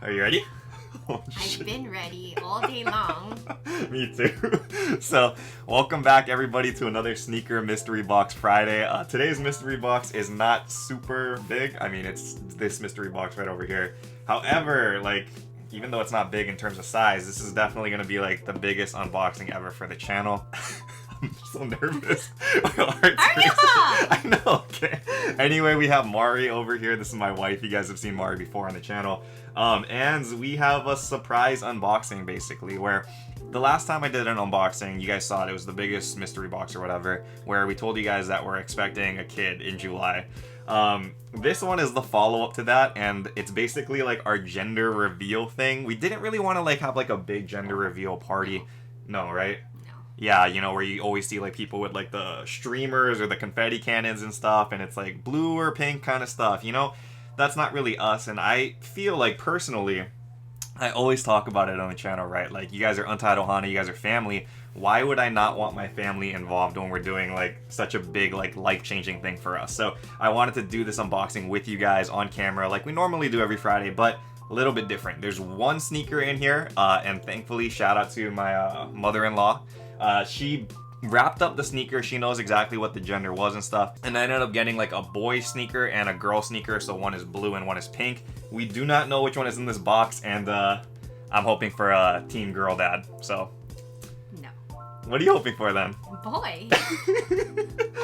Are you ready? Oh, I've been ready all day long. Me too. So, welcome back everybody to another Sneaker Mystery Box Friday. Today's mystery box is not super big. I mean, it's this mystery box right over here. However, like, even though it's not big in terms of size, this is definitely going to be like the biggest unboxing ever for the channel. I'm so nervous. My heart's racing. I know, okay. Anyway, we have Mari over here. This is my wife. You guys have seen Mari before on the channel. And we have a surprise unboxing, basically, where the last time I did an unboxing, you guys saw it. It was the biggest mystery box or whatever, where we told you guys that we're expecting a kid in July. This one is the follow-up to that, and it's basically like our gender reveal thing. We didn't really want to like have like a big gender reveal party. No, right? Yeah, you know, where you always see like people with like the streamers or the confetti cannons and stuff, and it's like blue or pink kind of stuff, you know? That's not really us, and I feel like personally, I always talk about it on the channel, right? Like, you guys are Untitled Honda, you guys are family. Why would I not want my family involved when we're doing like such a big, like, life-changing thing for us? So I wanted to do this unboxing with you guys on camera like we normally do every Friday, but a little bit different. There's one sneaker in here, and thankfully, shout out to my mother-in-law. She wrapped up the sneaker. She knows exactly what the gender was and stuff. And I ended up getting like a boy sneaker and a girl sneaker. So one is blue and one is pink. We do not know which one is in this box. And I'm hoping for a team girl dad. So. No. What are you hoping for then? Boy.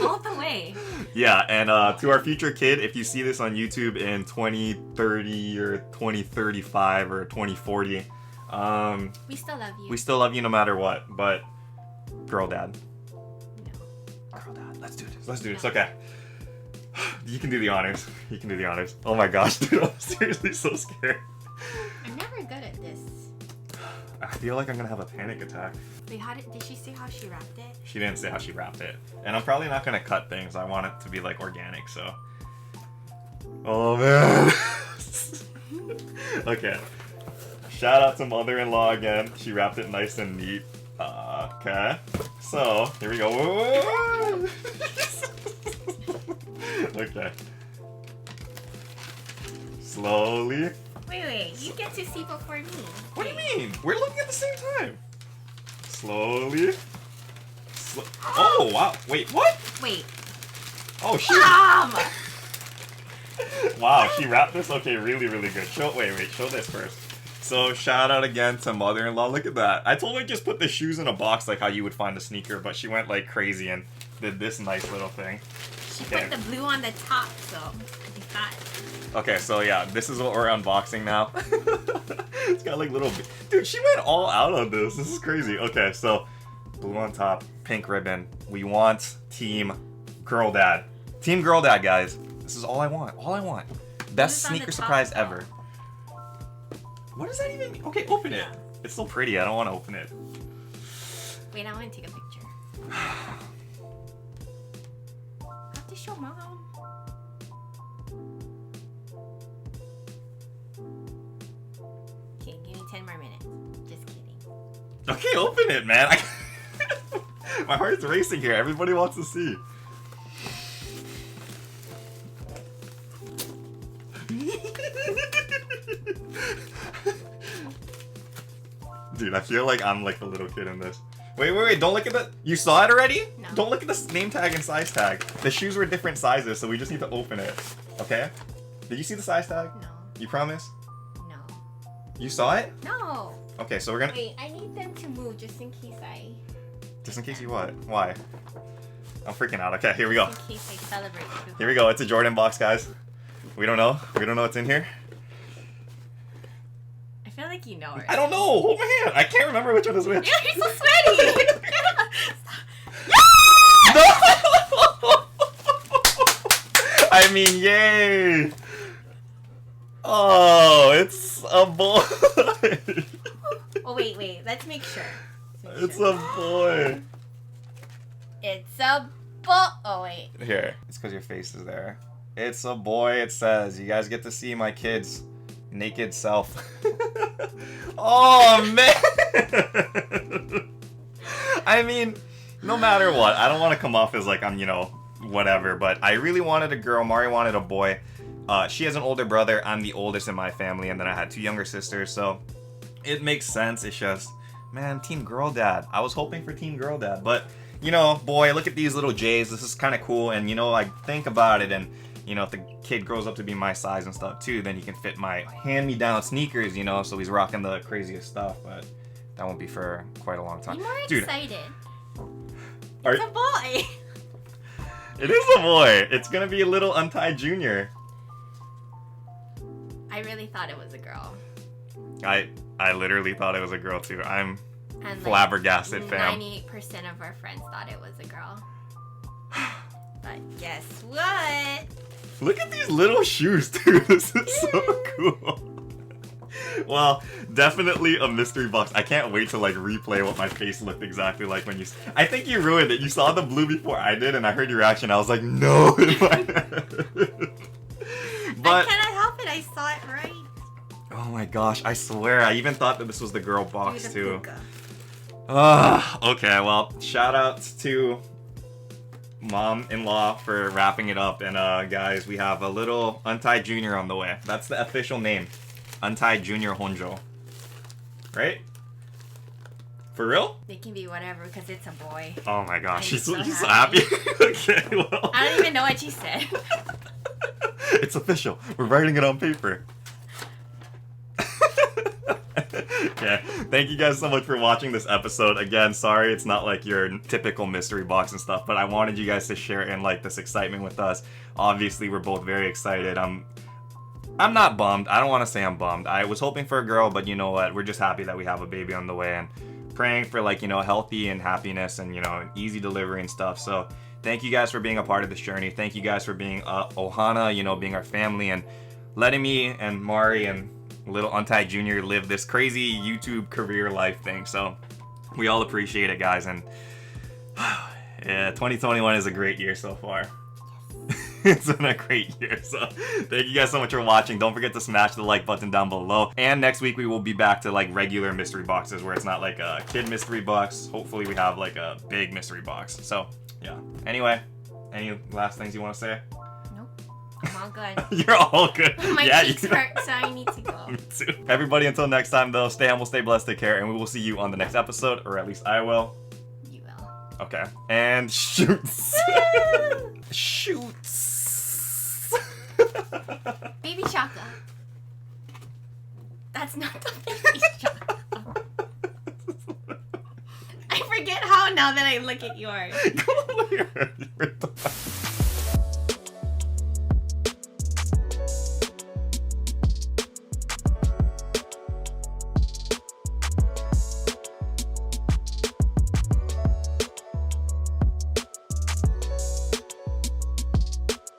All the way. Yeah, and to our future kid, if you see this on YouTube in 2030 or 2035 or 2040, we still love you. We still love you no matter what, but girl dad. No. Girl dad. Let's do this. Let's do this. Okay. You can do the honors. You can do the honors. Oh my gosh, dude. I'm seriously so scared. I'm never good at this. I feel like I'm gonna have a panic attack. Wait, did she say how she wrapped it? She didn't say how she wrapped it. And I'm probably not gonna cut things. I want it to be like organic, so. Oh man. Okay. Shout out to mother-in-law again. She wrapped it nice and neat. Okay. So, here we go. Okay. Slowly. Wait. You get to see before me. What do you mean? We're looking at the same time. Slowly. Oh, wow. Wait, what? Wait. Oh, she. Wow, she wrapped this? Okay, really, really good. Wait, show this first. So, shout out again to mother-in-law. Look at that. I told her to just put the shoes in a box like how you would find a sneaker, but she went like crazy and did this nice little thing. She put the blue on the top, so I got it. Okay, so yeah, this is what we're unboxing now. It's got like little... Dude, she went all out on this. This is crazy. Okay, so blue on top, pink ribbon. We want Team Girl Dad. Team Girl Dad, guys. This is all I want. All I want. Best sneaker surprise ever. What does that even mean? Okay, open it. It's so pretty. I don't want to open it. Wait, I want to take a picture. I have to show mom. Okay, give me 10 more minutes. Just kidding. Okay, open it, man. My heart's racing here. Everybody wants to see. Dude, I feel like I'm like the little kid in this. Wait, don't look at the... You saw it already? No. Don't look at the name tag and size tag. The shoes were different sizes, so we just need to open it. Okay? Did you see the size tag? No. You promise? No. You saw it? No. Okay, so we're gonna... Wait, I need them to move just in case I... Just in case you what? Why? I'm freaking out. Okay, here we go. Just in case I celebrate too. Here we go. It's a Jordan box, guys. We don't know. We don't know what's in here. I feel like you know it. I don't know. Hold my hand. I can't remember which one is which. You're so sweaty. No! I mean, yay! Oh, it's a boy. Oh, wait. Let's make sure. It's a boy. It's a boy. Oh, wait. Here. It's because your face is there. It's a boy, it says. You guys get to see my kid's naked self. Oh, man! I mean, no matter what, I don't want to come off as like I'm, you know, whatever, but I really wanted a girl. Mari wanted a boy. She has an older brother. I'm the oldest in my family, and then I had 2 younger sisters, so it makes sense. It's just, man, Team Girl Dad. I was hoping for Team Girl Dad, but, you know, boy, look at these little J's. This is kind of cool, and, you know, I think about it, and, you know, if the kid grows up to be my size and stuff, too, then he can fit my hand-me-down sneakers, you know, so he's rocking the craziest stuff, but that won't be for quite a long time. Be more Dude, excited. It's a boy. It is a boy. It's gonna be a little Untied Junior. I really thought it was a girl. I literally thought it was a girl too. I'm And flabbergasted, fam. 98% of our friends thought it was a girl. But guess what? Look at these little shoes, dude. This is so cool. Well, definitely a mystery box. I can't wait to like replay what my face looked exactly like when you. I think you ruined it. You saw the blue before I did, and I heard your reaction. I was like, no. But I cannot help it. I saw it right. oh my gosh! I swear, I even thought that this was the girl box Dude, too. puka. Okay. Well, shout outs to mom-in-law for wrapping it up, and guys, we have a little Untied Junior on the way. That's the official name. Untied Junior Honjo. Right? For real? They can be whatever because it's a boy. Oh my gosh, I'm she's so so happy. happy. Okay, well. I don't even know what she said. It's official. We're writing it on paper. Okay, thank you guys so much for watching this episode. Again, sorry it's not like your typical mystery box and stuff, but I wanted you guys to share in like this excitement with us. Obviously, we're both very excited. I'm not bummed. I don't want to say I'm bummed. I was hoping for a girl, but you know what? We're just happy that we have a baby on the way and praying for like, you know, healthy and happiness and, you know, an easy delivery and stuff. So thank you guys for being a part of this journey. Thank you guys for being Ohana, you know, being our family and letting me and Mari and little Untied Junior live this crazy YouTube career life thing. So we all appreciate it, guys. And yeah, 2021 is a great year so far. It's been a great year, so thank you guys so much for watching. Don't forget to smash the like button down below. And next week we will be back to like regular mystery boxes where it's not like a kid mystery box. Hopefully we have like a big mystery box. So yeah. Anyway, any last things you want to say? Nope. I'm all good. You're all good. My Yeah, cheeks hurt, so I need to go. Me too. Everybody, until next time though, stay humble, stay blessed, take care, and we will see you on the next episode, or at least I will. You will. Okay. And shoots. Shoots. Baby chocolate. That's not the baby chocolate. I forget how now that I look at yours. Come on here.